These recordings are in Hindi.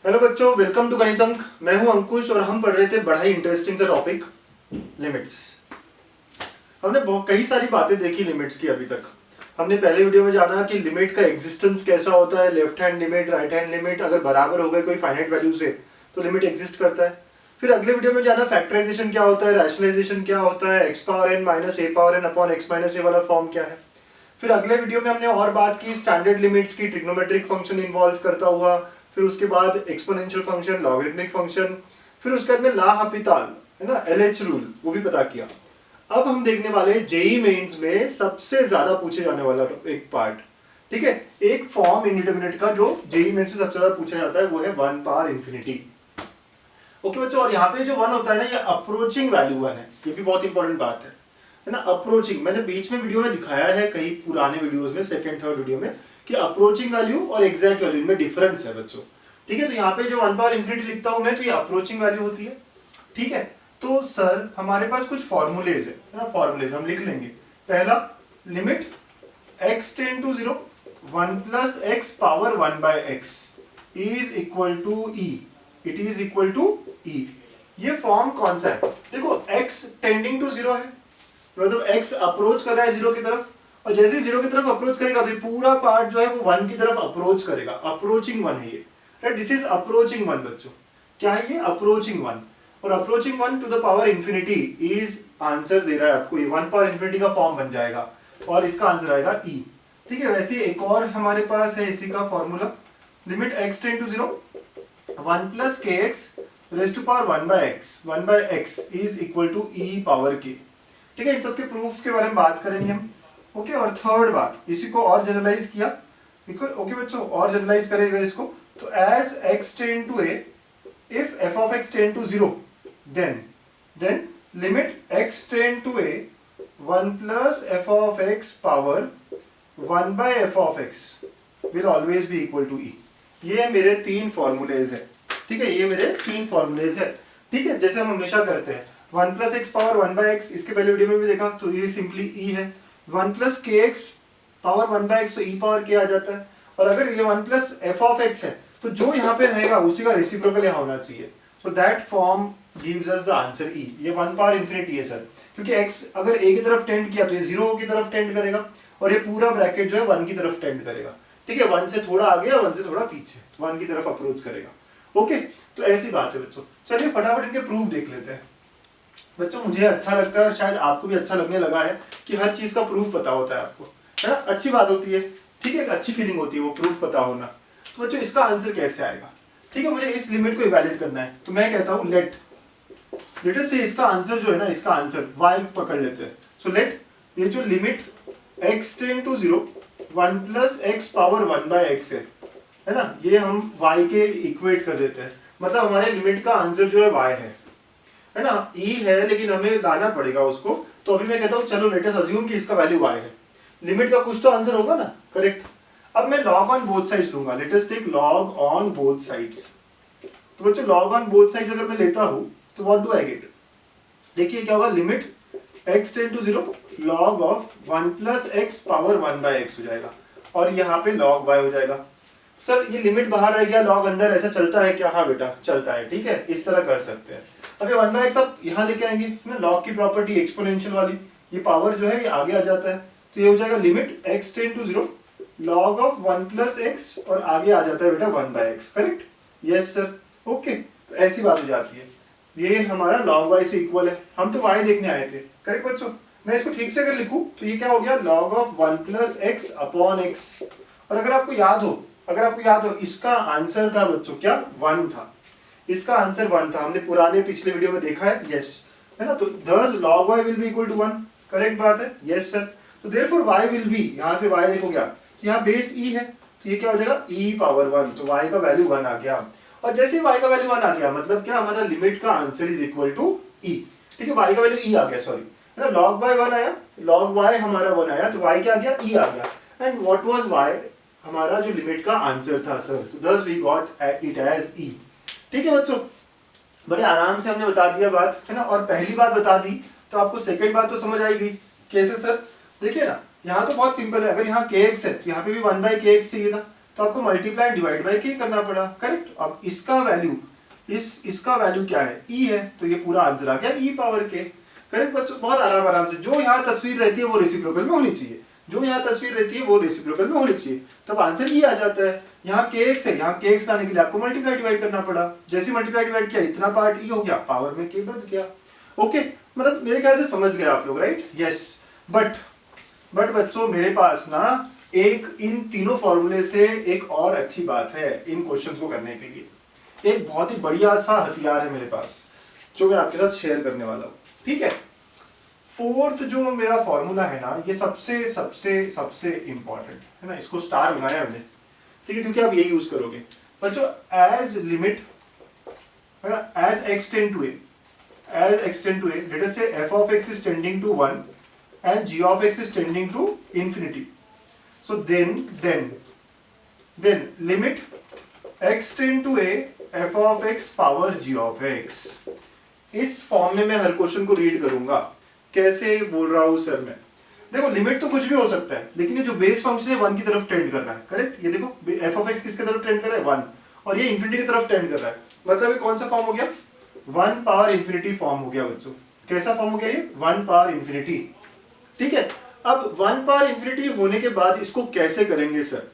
हेलो बच्चों, वेलकम टू गणित अंक। मैं हूं अंकुश और हम पढ़ रहे थे बड़ा ही इंटरेस्टिंग सा टॉपिक लिमिट्स। हमने कई सारी बातें देखी लिमिट्स की अभी तक। हमने पहले वीडियो में जाना कि लिमिट का एग्जिस्टेंस कैसा होता है, left hand limit, right hand limit, अगर बराबर हो गए कोई फाइनाइट वैल्यू से तो लिमिट एग्जिस्ट करता है। फिर अगले वीडियो में जाना फैक्टराइजेशन क्या होता है, रैशनलाइजेशन क्या होता है, x power n minus a power n upon x minus a वाला फॉर्म क्या है। फिर अगले वीडियो में हमने और बात की स्टैंडर्ड लिमिट्स की, ट्रिग्नोमेट्रिक फंक्शन इन्वॉल्व करता हुआ, फिर उसके बाद एक्सपोनेंशियल फंक्शन, लॉगरिथमिक फंक्शन, फिर उसके बाद में ला हापिताल है ना, एलएच रूल, वो भी पता किया। अब हम देखने वाले जेई मेंस में सबसे ज्यादा पूछे जाने वाला एक पार्ट, ठीक है, एक फॉर्म इंडिटरमिनेट का जो जेई मेंस में सबसे ज्यादा पूछा जाता है, वो है 1 पावर इंफिनिटी। ओके बच्चों, और यहाँ पे जो 1 होता है ना, ये अप्रोचिंग वैल्यू 1 है, ये भी बहुत इंपॉर्टेंट बात है ना। अप्रोचिंग मैंने बीच में वीडियो में दिखाया है, कई पुराने वीडियोस में, सेकंड थर्ड वीडियो में, कि अप्रोचिंग वैल्यू और एग्जैक्ट वैल्यू में डिफरेंस है बच्चों। ठीक है, तो यहाँ पे जो 1 पावर इंफिनिटी लिखता हूं मैं, तो ये अप्रोचिंग वैल्यू होती है। ठीक है, तो सर हमारे पास कुछ फॉर्मूलेज है ना, फॉर्मूलेज हम लिख लेंगे। पहला, limit x tend to 0 1 plus x power 1 by x is equal to e, it is equal to e. ये फॉर्म कौन सा है? देखो x टेंडिंग टू 0 है, मतलब x अप्रोच कर रहा है 0 की तरफ, और जैसे ही 0 की तरफ अप्रोच करेगा तो ये पूरा पार्ट जो है वो 1 की तरफ अप्रोच करेगा। अप्रोचिंग 1 है ये, राइट, दिस इज अप्रोचिंग 1 बच्चों। क्या है ये? अप्रोचिंग 1। और approaching 1 to the power infinity is, answer दे रहा है आपको, ये 1 पावर इंफिनिटी का फॉर्म बन जाएगा और इसका आंसर आएगा ई। ठीक है, वैसे एक और हमारे पास है इसी का formula, limit x tend to 0 1 plus के x raise to power 1 by x is equal to e power के। ठीक है, इन सबके प्रूफ के बारे में बात करेंगे हम। ओके, और थर्ड बात, इसी को और जनरलाइज किया। ओके बच्चों, और जनरलाइज करेगा इसको, तो as x tend to a, if f of x tend to 0, then limit x tend to a 1 plus f of x power 1 by f of x will always be equal to e। ये मेरे 3 फॉर्मूलेज है। ठीक है, ये मेरे 3 फॉर्मूलेज है। ठीक है, जैसे हम हमेशा करते हैं, 1 plus x power 1 by x, इसके पहले वीडियो में भी देखा, तो ये सिंपली ई है। 1 प्लस के एक्स पावर 1 बाय एक्स, तो ई पावर के आ जाता है। और अगर ये 1 प्लस एफ ऑफ एक्स है, तो जो यहाँ पे रहेगा उसी का रेसिप्रोकल यहाँ होना चाहिए। So that form gives us the answer e. ये 1 पावर इंफिनिटी है सर, क्योंकि x अगर a की तरफ टेंड किया तो ये 0 की तरफ टेंड करेगा, और ये पूरा ब्रैकेट जो है 1 की तरफ टेंड करेगा। ठीक है, 1 से थोड़ा आगे और 1 से थोड़ा पीछे, 1 की तरफ अप्रोच करेगा। ओके, तो ऐसी बात है बच्चों। चलिए फटाफट इनके प्रूफ देख लेते हैं। बच्चों मुझे अच्छा लगता है और शायद आपको भी अच्छा लगने लगा है कि हर चीज का प्रूफ पता होता है आपको, है ना, अच्छी बात होती है। ठीक है, एक अच्छी फीलिंग होती है वो प्रूफ पता होना। तो बच्चों इसका आंसर कैसे आएगा? ठीक है, मुझे इस लिमिट को इवैल्यूएट करना है, तो मैं कहता हूं लेट अस से इसका आंसर जो है ना, इसका आंसर y पकड़ लेते हैं। सो लेट, ये जो limit x tend to 0 1 plus x power 1 by x है ना, ये हम y के इक्वेट कर देते हैं, मतलब हमारे लिमिट का आंसर जो है y है ना, e है लेकिन हमें लाना पड़ेगा उसको। तो अभी मैं कहता हूँ चलो लेट अस अज्यूम कि इसका वैल्यू y है, लिमिट का कुछ तो आंसर होगा ना, करेक्ट। अब मैं लॉग ऑन बोथ साइड्स लूंगा, let us take log on both sides. तो बच्चों लॉग ऑन बोथ साइड्स अगर मैं लेता हूं तो व्हाट डू आई गेट? देखिए क्या होगा, limit x tend to 0 log of 1 plus x power 1 by x हो जाएगा, और यहाँ पे log y हो जाएगा। सर ये लिमिट बाहर रह गया, log अंदर, ऐसा चलता है क्या? हाँ बेटा चलता है। ठीक है, इस तरह कर सकते हैं। अब ये 1 बाय एक्स आप यहाँ लेके आएंगे ना, log की प्रॉपर्टी एक्सपोनेंशियल वाली, ये पावर जो है ये आगे आ जाता है, तो ये हो जाएगा limit x tend to 0 log of 1 plus x, और आगे आ जाता है बेटा 1 by x, correct. Yes sir, okay, तो ऐसी बात हो जाती है। ये हमारा log y से इक्वल है, हम तो y देखने आए थे, करेक्ट बच्चों। मैं इसको ठीक से अगर लिखूं तो ये क्या हो गया, log of 1 plus x upon x. और अगर आपको याद हो इसका आंसर था बच्चों क्या? 1 था, इसका आंसर 1 था, हमने पुराने पिछले वीडियो में देखा है। यस, है ना, तो thus log y will be equal to 1, correct बात है। यस सर, तो therefore y will be, यहाँ से y देखो क्या, यहाँ बेस e है, तो ये क्या हो जाएगा e पावर 1, तो y का वैल्यू 1 आ गया। और जैसे ही y का वैल्यू 1 आ गया, मतलब क्या, हमारा लिमिट का answer is equal to e। ठीक है, y का वैल्यू e आ गया, सॉरी, है ना, log y 1 आया, log y हमारा 1 आया, तो y क्या आ गया? e आ गया। And what was y? हमारा जो लिमिट का आंसर था सर, तो thus we got it as e। ठीक है बच्चों, बड़े आराम से हमने बता दिया बात, है ना, और पहली बात बता दी तो आपको सेकंड बात तो समझ आई गई। कैसे सर? देखिए ना, यहाँ तो बहुत सिंपल है, अगर यहाँ kx है तो यहाँ पे भी 1 बाय kx चाहिए था, तो आपको मल्टीप्लाई डिवाइड बाई के करना पड़ा, करेक्ट। अब इसका वैल्यू इसका वैल्यू क्या है, ई है, तो ये पूरा आंसर आ गया ई पावर के, करेक्ट बच्चों। बहुत आराम से, जो यहाँ तस्वीर रहती है वो रेसिप्रोकल में होनी चाहिए, जो यहाँ तस्वीर रहती है वो रेसिप्रोकल में होनी चाहिए, तब आंसर ई आ जाता है। यहाँ kx है, यहाँ kx लाने के लिए आपको मल्टीप्लाई डिवाइड करना पड़ा, जैसे मल्टीप्लाई डिवाइड किया इतना पार्ट ई हो गया, पावर में k बच गया। ओके, मतलब मेरे ख्याल से समझ गए आप लोग, राइट, यस। बट बच्चों मेरे पास ना एक इन तीनों फॉर्मूले से एक और अच्छी बात है इन क्वेश्चंस को करने के लिए, एक बहुत ही बढ़िया सा हथियार है मेरे पास जो मैं आपके साथ शेयर करने वाला हूँ, ठीक है। फोर्थ जो मेरा फॉर्मूला है ना, ये सबसे सबसे सबसे इंपॉर्टेंट है ना, इसको स्टार बनाया हमने, ठीक है, क्योंकि आप यही यूज करोगे बच्चों। एज लिमिट है ना, as x tend to a, let us say f of x is tending to 1 and g of x is tending to infinity. So then limit x tend to a f of x power g of x. इस फॉर्म में मैं हर क्वेश्चन को रीड करूंगा। कैसे बोल रहा हूं सर मैं, देखो लिमिट तो कुछ भी हो सकता है, लेकिन ये जो बेस फंक्शन है 1 की तरफ टेंड कर रहा है, करेक्ट। ये देखो f of x किसकी तरफ टेंड कर रहा है, 1, और ये इंफिनिटी की तरफ टेंड कर रहा है, मतलब ये कौन सा फॉर्म हो गया, 1 पावर इंफिनिटी फॉर्म हो गया बच्चों। कैसा फॉर्म हो गया ये, 1 पावर इंफिनिटी, ठीक है। अब 1 पावर इंफिनिटी होने के बाद इसको कैसे करेंगे सर,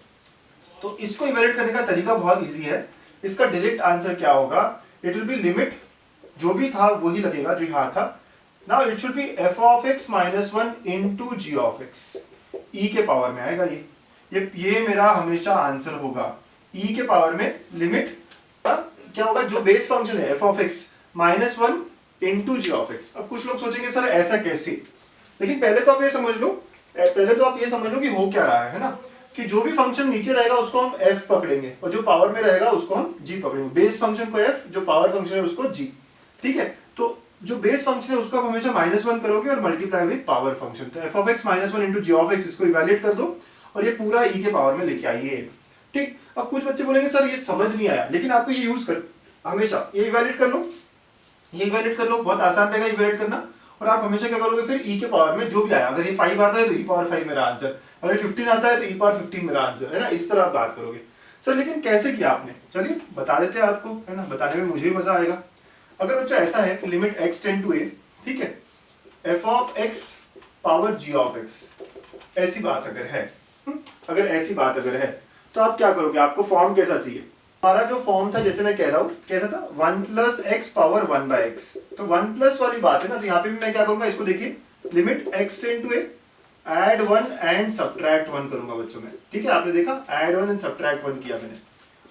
तो इसको इवैल्यूएट करने का तरीका बहुत इजी है। इसका डायरेक्ट आंसर क्या होगा, इट विल बी लिमिट, जो भी था वही लगेगा जो यहां था। Now it should be f of x minus 1 into g of x, e के पावर में आएगा ये मेरा हमेशा आंसर होगा। e के पावर में लिमिट क्या होगा, जो बेस फंक्शन है f of x minus 1 into g of x। अब कुछ लोग सोचेंगे सर ऐसा कैसे, लेकिन पहले तो आप ये समझ लो कि हो क्या रहा है ना, कि जो भी फंक्शन नीचे रहेगा उसको हम f पकड़ेंगे और जो पावर में रहेगा उसको हम g पकड़ेंगे। बेस फंक्शन को f, जो पावर फंक्शन है उसको g, ठीक है। तो जो बेस फंक्शन है उसको आप हमेशा -1 करोगे और मल्टीप्लाई विद पावर फंक्शन, तो f of x minus 1 into g of x, इसको इवैल्यूएट कर दो और ये पूरा e के पावर में लेके आइए, ठीक। अब कुछ बच्चे बोलेंगे सर ये समझ नहीं आया, लेकिन आपको ये यूज कर, हमेशा ये इवैल्यूएट कर लो, बहुत आसान रहेगा इवैल्यूएट करना। और आप हमेशा क्या करोगे फिर e के पावर में जो भी आया, अगर ये 5 आता है तो e पावर 5 मेरा आंसर, अगर 15 आता है तो e पावर 15 मेरा आंसर, है ना, इस तरह आप बात करोगे। सर लेकिन कैसे किया आपने, चलिए बता देते हैं आपको, है ना, बताने में मुझे भी मजा आएगा। अगर बच्चा ऐसा है कि limit x tend to a, ठीक है, f of x power g of x, ऐसी बात अगर है, ऐसी बात अगर है तो आप क्या करोगे, आपको फॉर्म कैसा चाहिए। हमारा जो फॉर्म था, जैसे मैं कह रहा हूं, कैसा था, 1 plus x power 1 by x, तो 1 प्लस वाली बात है ना, तो यहाँ पे भी मैं क्या करूंगा, इसको देखिए, limit x tend to a, add 1 and subtract 1 करूंगा बच्चों में, ठीक है। आपने देखा ऐड 1 एंड सब्ट्रैक्ट 1 किया मैंने,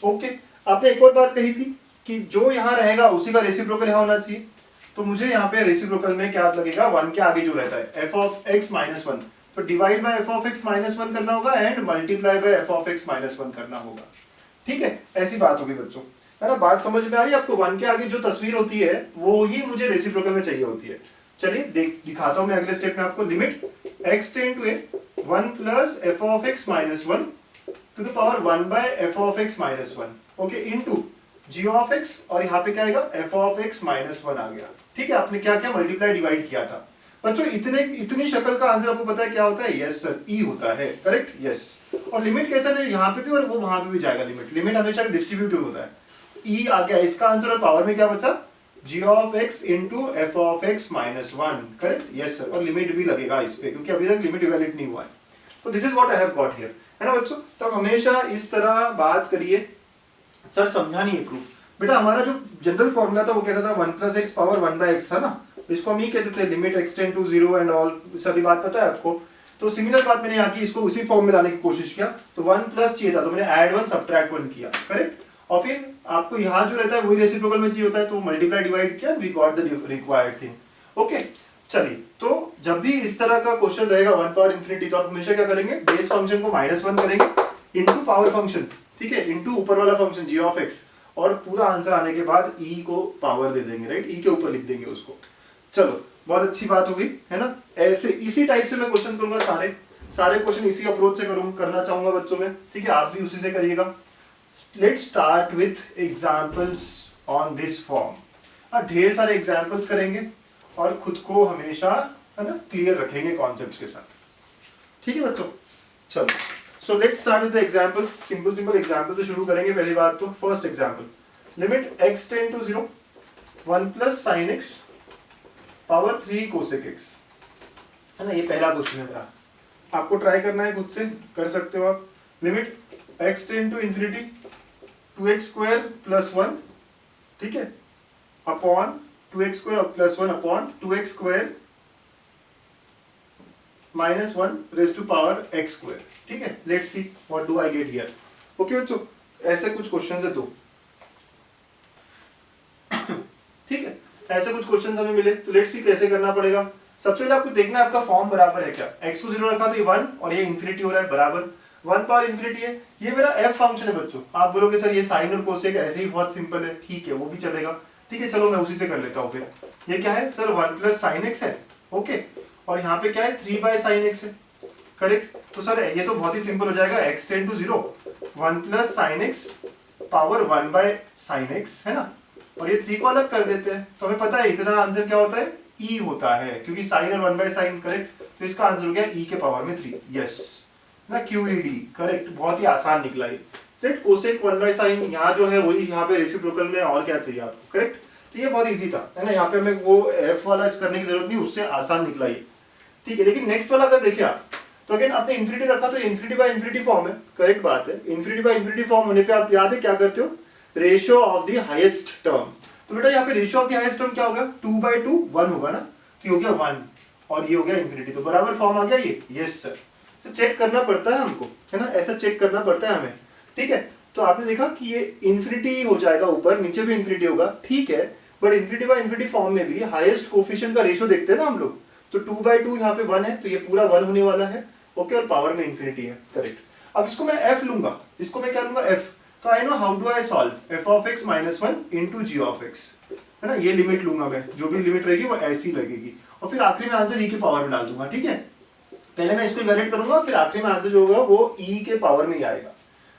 ओके। आपने एक और बात कही थी कि जो यहाँ रहेगा उसी का रेसिप्रोकल यहाँ होना चाहिए, तो मुझे यहाँ पे रेसिप्रोकल में क्या लगेगा, 1 के आगे जो रहता है f of x minus 1, तो divide by f of x minus 1 करना होगा and multiply by f of x minus 1 करना होगा, ठीक है। ऐसी बात होगी बच्चों, है ना, बात समझ में आ रही है आपको। 1 के आगे जो तस्वीर होती है वो ही मुझे रेसिप्रोकल में चाहिए होती है। चलिए दिखाता हूं मैं अगले स्टेप में आपको। Limit x tend to a 1 प्लस f of x minus 1 to the power 1 by f of x minus 1, okay, into g of x, और यहाँ पे क्या आएगा, f of x minus 1 आ गया, ठीक है। आपने क्या किया, मल्टीप्लाई डिवाइड किया था बच्चों। इतनी शक्ल का आंसर आपको पता है क्या होता है, यस सर, ई होता है, करेक्ट, यस। और लिमिट कैसा है, यहाँ पे भी और वो वहां पे भी जाएगा, लिमिट हमेशा डिस्ट्रीब्यूटिव होता है। ई आ गया इसका आंसर, और पावर में क्या बचा, g of x into f of x minus 1, correct, yes sir. और लिमिट भी लगेगा इस पे, क्योंकि अभी तक लिमिट इवैल्यूएट नहीं हुआ है। तो this is what I have got here, है ना बच्चों। तो हमेशा इस तरह बात करिए, सर समझा नहीं है प्रूफ। बेटा हमारा जो जनरल फॉर्मूला था वो कैसा था, 1 plus x power 1 by x था ना, इसको हम ही कहते थे limit x tend to 0 and all, सभी बात पता है आपको। तो सिमिलर बात मैंने यहाँ की, इसको उसी फॉर्म में लाने की कोशिश किया। तो 1 प्लस चाहिए था तो मैंने ऐड 1 सब्ट्रैक्ट 1 किया, करेक्ट। और फिर आपको यहाँ जो रहता है वही रेसिप्रोकल में चाहिए होता है, तो मल्टीप्लाई डिवाइड किया, we got the required thing, okay. चलिए, तो जब भी इस तरह का क्वेश्चन रहेगा 1 पावर इंफिनिटी, तो आप हमेशा क्या करेंगे, बेस फंक्शन को -1 करेंगे इनटू पावर फंक्शन, ठीक है, इनटू ऊपर वाला फंक्शन g of x, और पूरा आंसर आने के बाद e को पावर दे देंगे, राइट, e के ऊपर लिख देंगे उसको। चलो बहुत अच्छी बात हो गई, है ना। ऐसे इसी टाइप से मैं क्वेश्चन करूंगा, सारे क्वेश्चन इसी अप्रोच से करना चाहूंगा बच्चों में, ठीक है। आप भी उसी से करिएगा। Let's start with examples on this form. ढेर सारे एग्जांपल्स करेंगे और खुद को हमेशा, है ना, क्लियर रखेंगे कॉन्सेप्ट्स के साथ, ठीक है बच्चों। चलो so let's start with the examples, simple example से शुरू करेंगे। पहली बात तो first example, limit x tend to 0 1 plus sine x power 3 cosec x, है ना। ये पहला क्वेश्चन है मेरा, आपको ट्राई करना है, खुद से कर सकते हो आप। Limit x tend to infinity 2x square plus 1, ठीक है, upon 2x square plus 1 upon 2x square minus 1 raise to power x square, ठीक है। Let's see what do I get here. Okay बच्चों, ऐसे कुछ क्वेश्चन है दो, ठीक है, ऐसे कुछ क्वेश्चन हमें मिले, तो लेट्स सी कैसे करना पड़ेगा। सबसे पहले आपको देखना है आपका फॉर्म बराबर है क्या। x को 0 रखा तो ये 1 और ये इंफिनिटी हो रहा है, बराबर 1 पावर इंफिनिटी है। ये मेरा f फंक्शन है बच्चों। आप बोलोगे सर ये साइन और कोसेक ऐसे ही बहुत सिंपल है, ठीक है, वो भी चलेगा, ठीक है, चलो मैं उसी से कर लेता हूँ फिर। ये क्या है सर, 1 प्लस साइन x है, ओके, और यहाँ पे क्या है 3 बाय साइन x है, करेक्ट। तो सर ये तो बहुत ही सिंपल हो जाएगा, x tend to 0 1 plus sine x power 1 by sine x, है ना, और ये 3 को अलग कर देते हैं, तो हमें पता है इतना आंसर क्या होता है, e होता है, क्योंकि साइन और 1 बाय साइन, करेक्ट। तो इसका आंसर हो गया e के पावर में 3, यस ना, QED, करेक्ट, बहुत ही आसान निकला ये, राइट। कोसेक 1 बाय साइन यहाँ जो है वही यहाँ पे रेसिप्रोकल में, और क्या चाहिए आपको, करेक्ट। तो ये बहुत इजी था, है ना, यहाँ पे हमें वो f वाला करने की जरूरत नहीं, उससे आसान निकला ये, ठीक है। लेकिन नेक्स्ट वाला अगर देखिए आप, तो अगेन आपने इंफिनिटी रखा तो इंफिनिटी बाय इंफिनिटी फॉर्म है, करेक्ट बात है। इंफिनिटी बाय इंफिनिटी फॉर्म होने पे आप याद है क्या करते हो, ratio of the highest term. तो बेटा यहाँ पे ratio of the highest term क्या होगा, 2 बाय 2 1 होगा ना, तो ये हो गया 1 और ये हो गया इंफिनिटी, तो बराबर फॉर्म आ गया ये, यस सर। तो चेक करना पड़ता है हमको, है ना, ऐसा चेक करना पड़ता है हमें, ठीक है। तो आपने देखा कि ये इंफिनिटी हो जाएगा ऊपर, नीचे भी इंफिनिटी होगा, ठीक है, but infinity by infinity form में भी हाईएस्ट कोफिशिएंट का रेशियो देखते हैं ना हम लोग, तो 2 बाय 2 यहाँ पे 1 है, तो ये पूरा 1 होने वाला है, ओके, और पावर में इंफिनिटी है, करेक्ट। अब इसको मैं f लूंगा, इसको मैं क्या लूंगा, f, तो I know how do I solve f of x minus 1 into g of x, है ना, ये लिमिट लूंगा मैं, जो भी लिमिट रहेगी वो ऐसी लगेगी, और फिर आखिरी में आंसर e के पावर में डाल दूंगा, ठीक है। पहले मैं इसको इवैल्यूएट करूंगा, फिर आखिरी में आंसर जो होगा वो e के पावर में ही आएगा,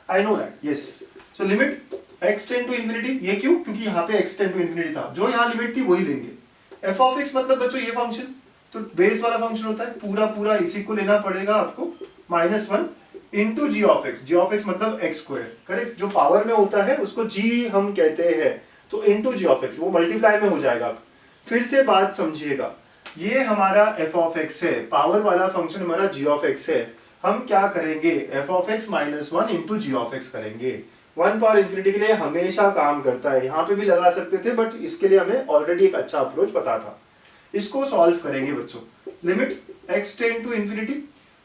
I know that, yes. So limit x tend to infinity, ये क्यों, क्योंकि यहाँ पे x टेंड टू इंफिनिटी था, जो यहाँ लिमिट थी वही लेंगे। f ऑफ x मतलब बच्चों ये फंक्शन, तो बेस वाला फंक्शन होता है, पूरा इसी को लेना पड़ेगा आपको, minus 1 into G of x मतलब एक्स स्क्वायर, करेक्ट। जो पावर में होता है उसको जी हम कहते हैं, तो इंटू जी ऑफ एक्स, वो मल्टीप्लाई में हो जाएगा। फिर से बात समझिएगा, ये हमारा f ऑफ x है, पावर वाला फंक्शन हमारा g ऑफ x है। हम क्या करेंगे, f of x minus 1 into G of x करेंगे। 1 पावर इंफिनिटी के लिए हमेशा काम करता है, यहाँ पे भी लगा सकते थे, बट इसके लिए हमें ऑलरेडी एक अच्छा अप्रोच पता था। इसको सॉल्व करेंगे बच्चों, limit x tend to infinity,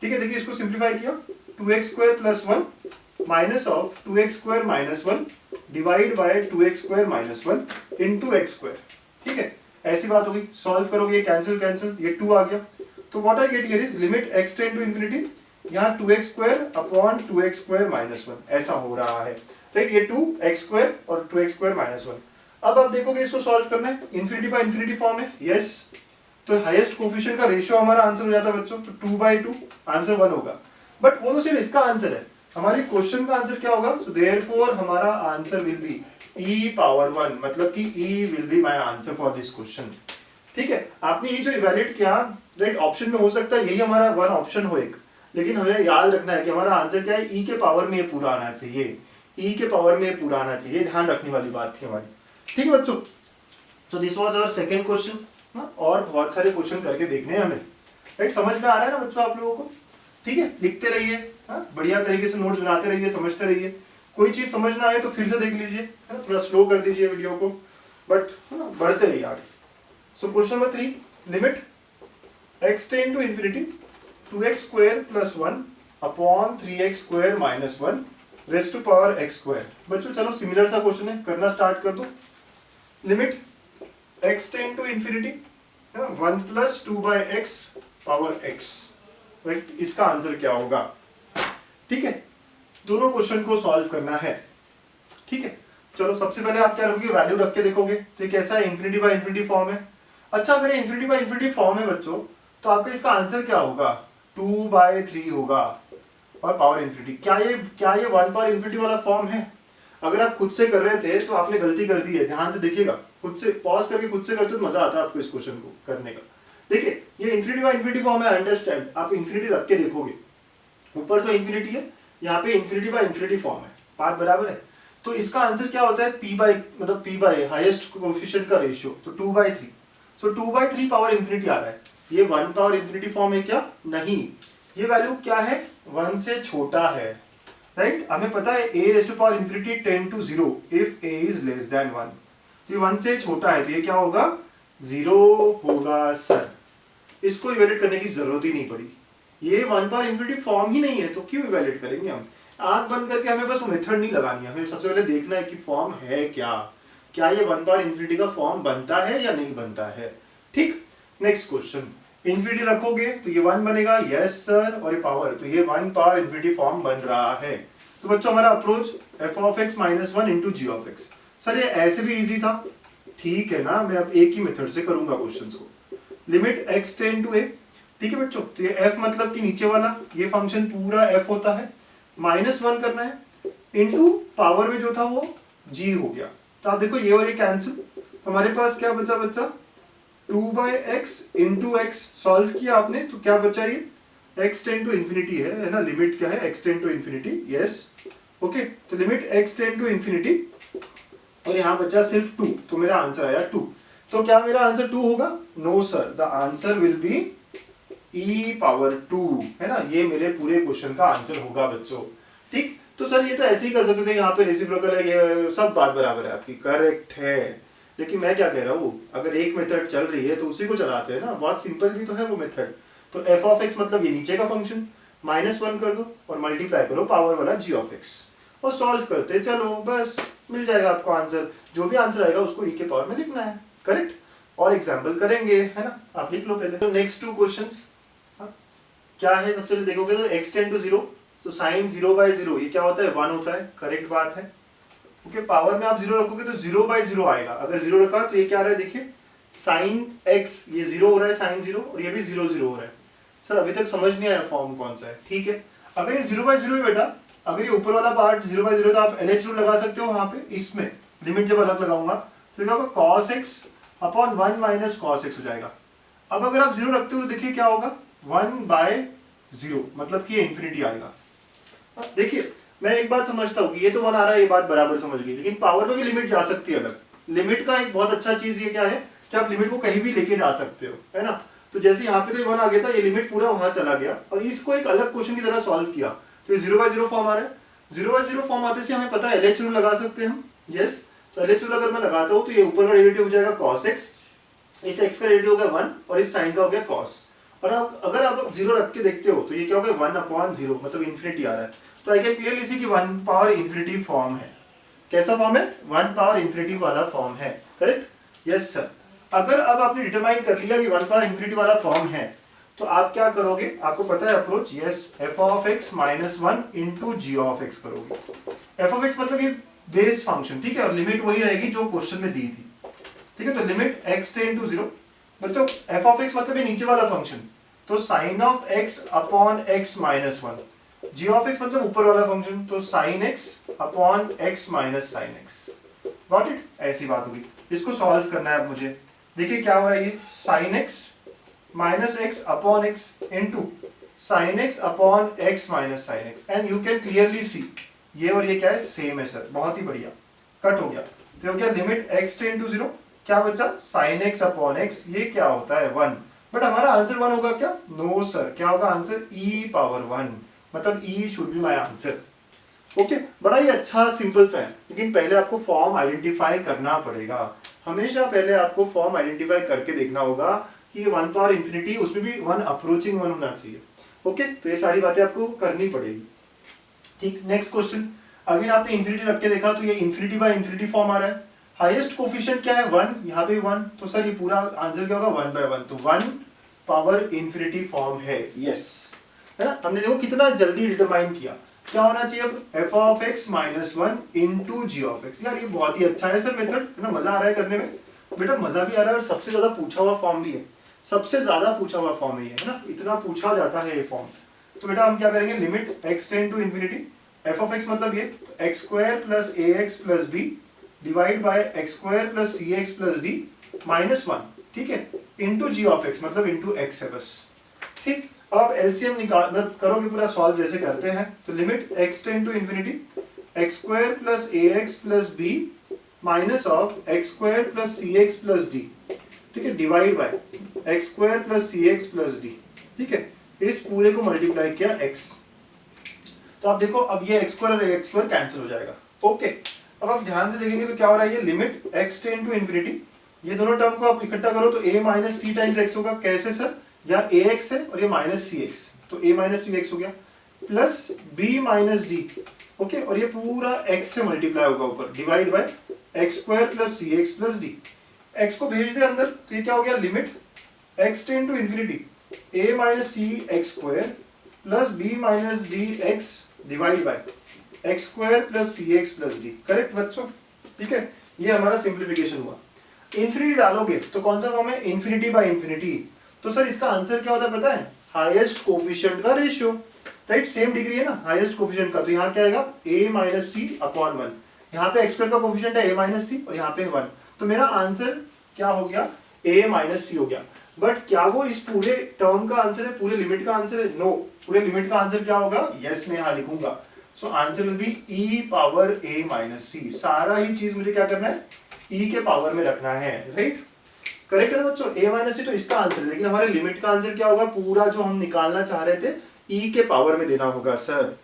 ठीक है, देखिए इसको सिंप्लीफाई किया, 2x square plus 1 minus of 2x square minus 1 divide by 2x square minus 1 into x square, ठीक है, ऐसी बात होगी। सॉल्व करोगे ये कैंसिल कैंसिल, ये 2 आ गया, तो what I get here is limit x tend to infinity, यहाँ 2x square upon 2x square minus 1 ऐसा हो रहा है, राइट। ये 2x स्क्वायर और 2x स्क्वायर माइनस 1। अब आप देखोगे इसको सॉल्व करना है, इंफिनिटी बाय इंफिनिटी फॉर्म है, यस, तो हाईएस्ट कोफिशिएंट का रेशियो हमारा आंसर हो जाता है बच्चों, तो 2 बाय 2 आंसर 1 होगा, बट वो तो सिर्फ इसका आंसर है, हमारे क्वेश्चन का आंसर क्या होगा, सो देयरफॉर हमारा answer will be e power 1, मतलब कि e will be my answer for this question, ठीक है। आपने ये जो इवैल्यूएट किया, राइट, ऑप्शन में हो सकता है यही हमारा वन ऑप्शन हो एक, लेकिन हमें याद रखना है कि हमारा आंसर क्या है, e के पावर में ये पूरा आना चाहिए, e के पावर में ये पूरा आना चाहिए, ध्यान रखने वाली बात थी हमारी, ठीक है बच्चों। So this was our second question, और बहुत सारे क्वेश्चन करके देखने हैं हमें, राइट। समझ में आ रहा है ना बच्चों आप लोगों को, ठीक है, लिखते रहिए, बढ़िया तरीके से नोट्स बनाते रहिए, समझते रहिए, कोई चीज समझ ना आए तो फिर से देख लीजिए, है ना, थोड़ा स्लो कर दीजिए वीडियो को, बट बढ़ते रहिए आगे। So question number 3, limit x tend to infinity 2x square plus 1 upon 3x square minus 1 raise to power x square. बच्चों चलो सिमिलर सा क्वेश्चन है, करना स्टार्ट कर दो। Limit x tend to infinity 1 plus 2 by x power x, right, इसका आंसर क्या होगा, ठीक है। दोनों क्वेश्चन को सॉल्व करना है, ठीक है। चलो सबसे पहले आप क्या रखोगे, वैल्यू रख के देखोगे, तो कैसा है, इंफिनिटी बाय इंफिनिटी फॉर्म है। अच्छा अगर इंफिनिटी बाय इंफिनिटी फॉर्म है बच्चों, तो आपका इसका आंसर क्या होगा, 2 बाय 3 होगा, और पावर इंफिनिटी, क्या ये 1 पावर इंफिनिटी वाला फॉर्म है। अगर आप खुद से कर रहे थे तो आपने गलती कर दी है, ध्यान से देखिएगा, खुद से पॉज करके खुद से करते तो मजा आता है आपको इस क्वेश्चन को करने का। देखिए ये इंफिनिटी बाय इंफिनिटी फॉर्म है, अंडरस्टैंड, आप इंफिनिटी रख के देखोगे, ऊपर तो इंफिनिटी है, यहाँ पे इन्फिनिटी बाय इन्फिनिटी फॉर्म है, बात बराबर है। तो इसका आंसर क्या होता है, p बाय मतलब p बाय हाईएस्ट कोएफिशिएंट का रेशियो, तो 2/3। सो 2/3 पावर इन्फिनिटी आ रहा है। ये 1 पावर इन्फिनिटी फॉर्म है क्या, नहीं, ये वैल्यू क्या है, 1 से छोटा है, राइट। हमें पता है a raise to power infinity tend to 0 if a is less than 1। तो ये 1 से छोटा है, तो ये क्या होगा, 0 होगा सर। इसको इवैल्यूएट करने की जरूरत ही नहीं पड़ी, ये 1 पावर इन्फिनिटी फॉर्म ही नहीं है, तो क्यों इवैल्यूएट करेंगे हम। आंख बंद करके हमें बस वो मेथड नहीं लगानी है, हमें सबसे पहले देखना है कि फॉर्म है क्या, क्या ये 1 पावर इन्फिनिटी का फॉर्म बनता है या नहीं बनता है, ठीक। नेक्स्ट क्वेश्चन, इन्फिनिटी रखोगे तो ये 1 बनेगा, यस सर, और ये पावर, तो ये 1 पावर इन्फिनिटी फॉर्म बन रहा है। तो बच्चों हमारा approach f of x minus 1 into G of X. Sir ये ऐसे भी इजी था, ठीक है ना, मैं अब एक ही मेथड से करूंगा क्वेश्चन को। Limit x tend to a, ठीक है बच्चों, तो ये f मतलब कि नीचे वाला ये फंक्शन पूरा f होता है, -1 करना है इंटू पावर में जो था वो g हो गया। तो आप देखो ये और ये कैंसिल, तो हमारे पास क्या बचा बच्चा, 2/x इंटू एक्स। सॉल्व किया आपने तो क्या बचा, ये x टेंड टू इन्फिनिटी है ना, लिमिट क्या है, x tend to infinity, yes okay. तो limit x tend to infinity, और यहाँ बचा सिर्फ 2, तो मेरा आंसर आया 2। तो क्या मेरा आंसर 2 होगा, no sir, the answer will be e power 2, है ना, ये मेरे पूरे क्वेश्चन का आंसर होगा बच्चों, ठीक। तो सर ये तो ऐसे ही कर सकते थे, यहाँ पे रेसिप्रोकल है, ये सब बात बराबर है आपकी, करेक्ट है। लेकिन मैं क्या कह रहा हूँ, अगर एक मेथड चल रही है तो उसी को चलाते हैं ना, बहुत सिंपल भी तो है वो मेथड। तो f ऑफ x मतलब ये नीचे का फंक्शन, -1 कर दो और मल्टीप्लाई करो पावर वाला g ऑफ x, और सॉल्व करते चलो, बस मिल जाएगा आपको आंसर। जो भी आंसर आएगा उसको e के पावर में लिखना है, करेक्ट। और एग्जाम्पल करेंगे, है ना, आप लिख लो पहले। तो नेक्स्ट 2 क्वेश्चंस क्या है, सबसे पहले देखोगे तो x टेंड टू 0, तो साइन 0/0 ये क्या होता है, 1 होता है, करेक्ट बात है, ओके। पावर में आप 0 रखोगे तो 0/0 आएगा, अगर 0 रखा तो ये क्या आ रहा है, देखिए साइन x, ये 0 हो रहा है, साइन 0, और ये भी 0/0 हो रहा है। सर अभी तक समझ नहीं आया फॉर्म कौन सा है, ठीक है। अगर ये 0/0 है बेटा, अगर ये ऊपर वाला पार्ट 0/0 तो आप LH रूल लगा सकते हो वहां पे, इसमें लिमिट जब अलग लगाऊंगा तो क्या होगा, cos x upon 1 minus cos x हो जाएगा। अब अगर आप 0 रखते हो तो देखिए क्या होगा, 1/0, मतलब कि ये इंफिनिटी आएगा। अब देखिए मैं एक बात समझता हूँ कि ये तो 1 आ रहा है, ये बात बराबर समझ गई, लेकिन पावर में भी लिमिट जा सकती है अलग। लिमिट का एक बहुत अच्छा चीज ये क्या है कि आप लिमिट को कहीं भी लेके जा सकते हो, है ना। तो जैसे यहाँ पे तो ये 1 आ गया था, ये लिमिट पूरा वहां चला गया, और इसको एक अलग क्वेश्चन की तरह सॉल्व किया, तो ये 0/0 फॉर्म आ रहा है। 0/0 फॉर्म आते से हमें पता है LH रूल लगा सकते हैं हम, यस। तो LH रूल अगर मैं लगाता हूँ तो ये ऊपर का डेरिवेटिव हो जाएगा cos x, इस x का डेरिवेटिव हो गया 1, और इस साइन का हो गया cos। और अब अगर आप 0 रख के देखते हो तो ये क्या हो गया, 1/0, मतलब इन्फिनिटी आ रहा है। तो आई कैन क्लियरली सी कि 1 पावर इन्फिनिटी फॉर्म है। कैसा फॉर्म है, 1 पावर इन्फिनिटी वाला फॉर्म है, करेक्ट, यस सर। अगर अब आपने डिटरमाइन कर लिया कि 1 पावर इन्फिनिटी वाला फॉर्म है, तो आप क्या करोगे, आपको पता है approach, yes, f of x minus 1 into G of X करोगे। f ऑफ x मतलब ये बेस फंक्शन, ठीक है, और लिमिट वही रहेगी जो क्वेश्चन में दी थी, ठीक है। तो लिमिट x टेंड टू 0, बच्चों f ऑफ x मतलब ये नीचे वाला फंक्शन, तो sine of x upon x minus 1, g of x मतलब ऊपर वाला फंक्शन, तो sine x upon x minus sine x। Got it, ऐसी बात होगी। इसको सॉल्व करना है अब मुझे, देखिए क्या हो रहा है, ये sine x minus x upon x into sine x upon x minus sine x, and you can clearly see ये और ये क्या है, सेम है सर, बहुत ही बढ़िया, कट हो गया। तो हो गया लिमिट x टेंड टू 0, क्या बचा, साइन x अपॉन x, ये क्या होता है 1, बट हमारा आंसर 1 होगा क्या, नो सर, क्या होगा आंसर, e पावर 1, मतलब e should be my answer, okay. बड़ा ही अच्छा सिंपल सा है, लेकिन पहले आपको फॉर्म आइडेंटिफाई करना पड़ेगा, हमेशा पहले आपको फॉर्म आइडेंटिफाई करके देखना होगा कि 1 पावर इन्फिनिटी, उसमें भी 1 अप्रोचिंग 1 होना चाहिए, ओके। तो ये सारी बातें आपको करनी पड़ेगी, ठीक। नेक्स्ट क्वेश्चन, अगर आपने इन्फिनिटी रख के देखा तो ये इन्फिनिटी बाय इन्फिनिटी फॉर्म आ रहा है, हाईएस्ट कोफिशिएंट क्या है 1, यहाँ पे 1, तो सर ये पूरा आंसर क्या होगा 1/1, तो 1 पावर इन्फिनिटी फॉर्म है, यस, है ना। हमने देखो कितना जल्दी डिटरमाइन किया, क्या होना चाहिए अब, f of x minus 1 into G of X. यार ये बहुत ही अच्छा है सर मेथड, है ना, मजा आ रहा है करने में, बेटा मजा भी आ रहा है, और सबसे ज्यादा पूछा हुआ फॉर्म भी है, सबसे ज्यादा पूछा हुआ फॉर्म है ना, इतना पूछा जाता है ये फॉर्म। तो बेटा हम क्या करेंगे, limit x tend to infinity, f of x मतलब ये x square plus ax plus b divide by x square plus cx plus d minus 1, ठीक है, इंटू जी ऑफ x मतलब इंटू x है बस, ठीक। अब आप एलसीएम निकाल मतलब करोगे पूरा सॉल्व जैसे करते हैं, तो limit x tend to infinity X square plus A X plus B minus of X square plus C X plus D, ठीक है, divide by X square plus C X plus D, ठीक है, इस पूरे को मल्टीप्लाई किया x। तो आप देखो अब ये एक्स स्क्वायर और एक्स स्क्वायर कैंसिल हो जाएगा। ओके, अब आप ध्यान से देखेंगे तो क्या हो रहा है, ये limit x tend to infinity, ये दोनों टर्म को आप इकट्ठा करो तो a minus C times X होगा। कैसे सर, या ax है और ये माइनस सी एक्स, तो a माइनस सी एक्स हो गया plus b minus D, okay, और ये पूरा x से मल्टीप्लाई होगा ऊपर, divide by X square plus C X plus D. x को भेज दे अंदर तो ये क्या हो गया, limit x tend to infinity a minus C X square plus b minus D X divide by X square plus C X plus D. Correct बच्चों, ठीक है, ये हमारा सिंप्लीफिकेशन हुआ। इन्फिनिटी डालोगे तो कौन सा फॉर्म है, इन्फिनिटी बाय इन्फिनिटी। तो सर इसका आंसर क्या होता है पता है, हाईएस्ट कोफिशिएंट का रेशियो, राइट, सेम डिग्री है ना हाईएस्ट कोफिशिएंट का, तो यहाँ क्या आएगा a माइनस सी अपॉन 1, यहाँ पे एक्स स्क्वायर का कोफिशिएंट है a माइनस सी और यहाँ पे 1, तो मेरा आंसर क्या हो गया, a माइनस सी हो गया। बट क्या वो इस पूरे टर्म का आंसर है, पूरे लिमिट का आंसर है, नो, पूरे लिमिट का आंसर क्या होगा, यस मैं यहाँ लिखूंगा। So answer will be e power a minus c, सारा ही चीज मुझे क्या करना है, e के पावर में रखना है, राइट, करेक्ट है ना बच्चों, a माइनस सी तो इसका आंसर है, लेकिन हमारे लिमिट का आंसर क्या होगा, पूरा जो हम निकालना चाह रहे थे e के पावर में देना होगा सर।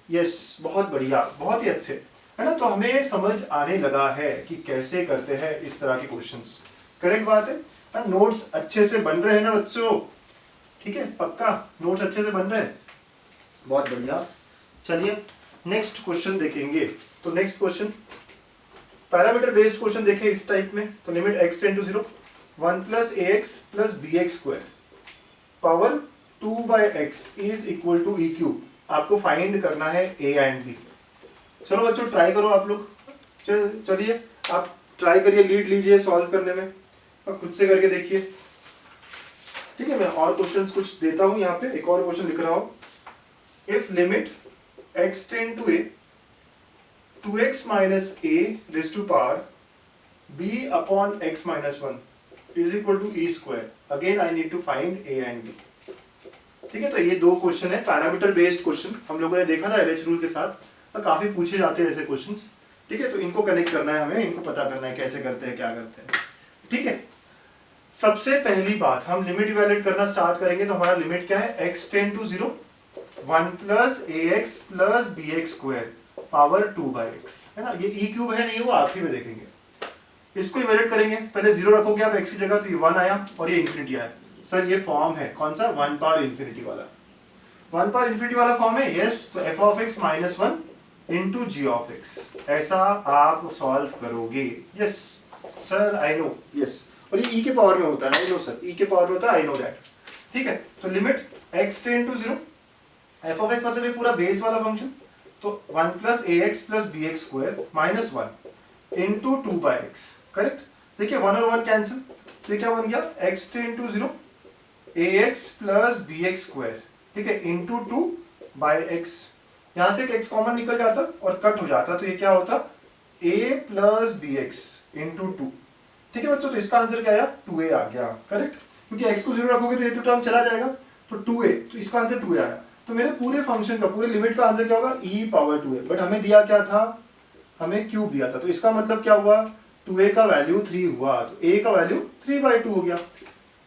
यस, बहुत बढ़िया, बहुत ही अच्छे, है ना, तो हमें समझ आने लगा है कि कैसे करते हैं इस तरह के क्वेश्चंस। करेक्ट बात है, नोट्स अच्छे से बन रहे हैं ना बच्चों, ठीक है, पक्का नोट्स अच्छे से बन रहे हैं, बहुत बढ़िया। चलिए नेक्स्ट क्वेश्चन देखेंगे। तो next question parameter based question देखें इस टाइप में, तो limit x tend to 0 1 plus A X plus B X square power 2 by X is equal to E cube. आपको फाइंड करना है a एंड b। चलो बच्चों ट्राई करो आप लोग, चलिए आप ट्राई करिए, लीड लीजिए सॉल्व करने में और खुद से करके देखिए, ठीक है। मैं और क्वेश्चंस कुछ देता हूं, यहाँ पे एक और क्वेश्चन लिख रहा हूं, if limit x tend to a 2x minus a raised to power b upon x minus 1 is equal to e square. Again I need to find a and b. ठीक है, तो ये दो क्वेश्चन है पैरामीटर बेस्ड क्वेश्चन, हम लोगों ने देखा ना LH रूल के साथ, तो काफी पूछे जाते हैं ऐसे क्वेश्चंस, ठीक है, तो इनको कनेक्ट करना है हमें, इनको पता करना है कैसे करते हैं क्या करते हैं, ठीक है। सबसे पहली बात हम लिमिट इवैल्यूएट करना स्टार्ट करेंगे, तो हमारा लिमिट क्या है, x tend to 0 1 plus ax plus bx square power 2 by X, है ना, ये ई क्यूब है नहीं, वो आखिरी में देखेंगे। इसको इवैल्यूएट करेंगे, पहले 0 रखोगे आप x की जगह, तो ये 1 आया और ये इंफिनिटी आया। सर ये फॉर्म है कौन सा, 1 पावर इंफिनिटी वाला, 1 पावर इंफिनिटी वाला फॉर्म है, यस, तो f of x minus 1 into G of x, ऐसा आप सॉल्व करोगे। Yes sir I know, yes, और ये e के पावर में होता है, आई नो सर, e के पावर में होता है, आई नो दैट, ठीक है। तो limit x tend to 0 f of x मतलब ये पूरा बेस वाला फंक्शन, तो 1 plus A X plus B X square minus 1 into 2 by X, correct. देखिए 1 और 1 कैंसिल, तो ये क्या बन गया, x tend to 0 A X plus B X square, ठीक है, इंटू 2 बाई एक्स, यहाँ से एक x कॉमन निकल जाता और कट हो जाता, तो ये क्या होता, a plus B X into 2, ठीक है बच्चों। तो इसका आंसर क्या आया, 2a आ गया, करेक्ट, क्योंकि x को 0 रखोगे तो ये तो टर्म चला जाएगा, तो 2a, तो इसका आंसर 2a आया। तो मेरे पूरे फंक्शन का, पूरे लिमिट का आंसर क्या होगा, e पावर 2a, बट हमें दिया क्या था, हमें क्यूब दिया था, तो इसका मतलब क्या हुआ, 2a का वैल्यू 3 हुआ, तो a का वैल्यू 3/2 हो गया,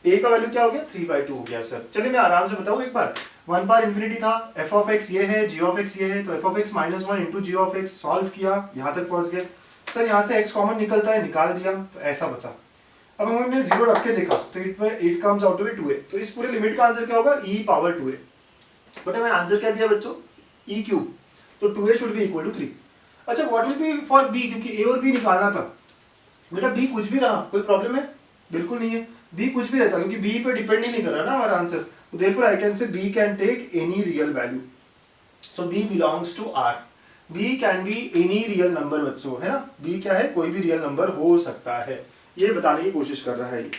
a का वैल्यू क्या हो गया, 3/2 हो गया सर। चलिए मैं आराम से बताऊं एक बार, 1 बार इंफिनिटी था, f ऑफ x ये है, g ऑफ x ये है, तो f of x minus 1 into G of x solve किया, यहाँ तक पहुंच गए सर, यहाँ से x कॉमन निकलता है, निकाल दिया, तो ऐसा बचा। अब हमने 0 रख के देखा, तो it comes out to be 2a, तो इस पूरे लिमिट का आंसर क्या होगा, e पावर 2a, बट हमें आंसर क्या दिया बच्चों, e क्यूब, तो 2a should be equal to 3। अच्छा what will be for b, क्योंकि a और b निकालना था, बेटा b कुछ भी रहा, कोई प्रॉब्लम है, बिल्कुल नहीं है, b कुछ भी रहता, क्योंकि b पे डिपेंड ही नहीं कर रहा ना हमारा आंसर, तो therefore I can say b can take any real value, so b belongs to r, b can be any real number बच्चों, है ना, b क्या है, कोई भी रियल नंबर हो सकता है, ये बताने की कोशिश कर रहा है ये,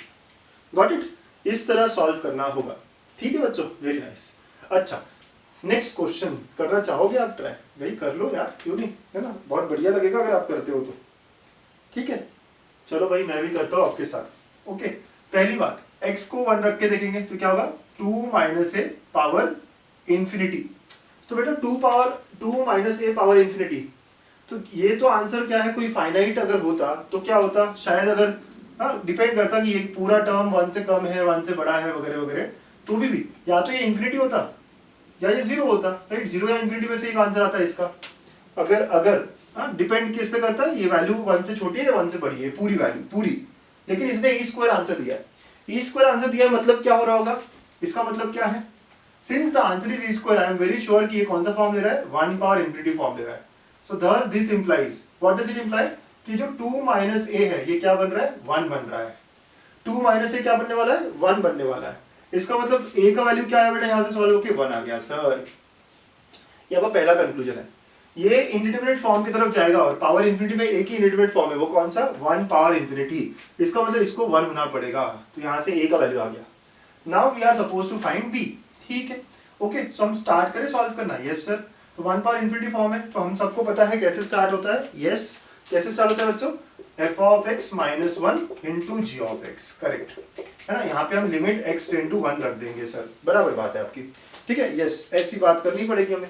गॉट इट, इस तरह सॉल्व करना होगा, ठीक है बच्चों, वेरी नाइस। अच्छा नेक्स्ट क्वेश्चन करना चाहोगे आप ट्राई, भाई कर लो यार, क्यों नहीं, है ना, बहुत बढ़िया लगेगा अगर आप करते हो तो, ठीक है। चलो भाई मैं भी करता हूँ आपके साथ। ओके, पहली बात x को 1 रख के देखेंगे तो क्या होगा 2 माइनस ए पावर इंफिनिटी। तो बेटा 2 माइनस ए पावर इंफिनिटी, तो ये तो आंसर क्या है, कोई फाइनाइट अगर होता तो क्या होता, शायद अगर डिपेंड करता कि ये पूरा टर्म 1 से कम है 1 से बड़ा है वगैरह वगैरह, तो भी या तो ये इंफिनिटी होता या ये 0 होता, राइट। 0 या इंफिनिटी में से एक आंसर आता है इसका। अगर अगर डिपेंड किस पे करता है, ये वैल्यू 1 से छोटी है या 1 से बड़ी है, पूरी वैल्यू पूरी। लेकिन इसने ई स्क्वायर आंसर दिया है, ई स्क्वायर आंसर दिया है, मतलब क्या हो रहा होगा, इसका मतलब क्या है, since the answer is E square I am very sure कि ये कौन सा फॉर्म ले रहा है, 1 पावर इंफिनिटी फॉर्म ले रहा है। सो thus this implies, what does it imply, कि जो 2 माइनस ए है ये क्या बन रहा है, 1 बन रहा है। 2 माइनस ए क्या बनने वाला है, 1 बनने वाला है। इसका मतलब ए का वैल्यू क्या है बेटा, यहां से सॉल्व होके 1 आ गया सर। ये आपका पहला कंक्लूजन है। ये इंडिटरमिनेट फॉर्म की तरफ जाएगा और पावर इंफिनिटी में एक ही इंडिटरमिनेट फॉर्म है, वो कौन सा, 1 पावर इंफिनिटी। इसका मतलब इसको 1 होना पड़ेगा, तो यहां से ए का वैल्यू आ गया। Now we are suppose to find B, ठीक है, ओके। सो हम स्टार्ट करें सॉल्व करना, यस सर। तो 1 पावर इंफिनिटी फॉर्म है, तो हम सबको पता है कैसे स्टार्ट होता है, यस। कैसे स्टार्ट होता है बच्चों, f of x minus 1 into g of x, correct है ना। यहाँ पे हम लिमिट x टेंड टू 1 रख देंगे सर, बराबर बात है आपकी, ठीक है, यस। ऐसी बात करनी पड़ेगी हमें।